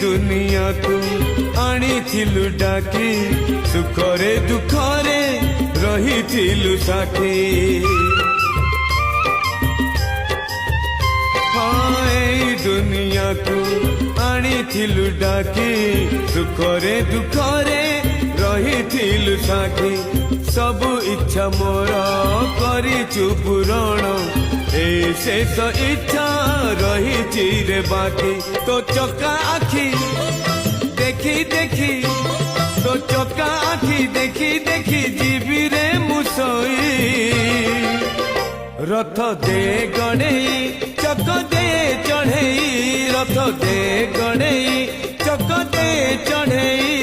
दुनिया को आनी थिलु डाकी सुखरे दुखरे रही थिलु साथी हाँ ए दुनिया को आनी थिलु डाकी सुखरे दुखरे रही थिलु साथी सबु इच्छा मोर करिचु पूरण ए शेष इच्छा रही रे बाकी तो चका आखी देखी देखी तो चका आखी देखी देखी जीवी रे मुसई रथ दे गणेई चक दे चढ़ेई रथ दे गणेई चक दे चढ़ेई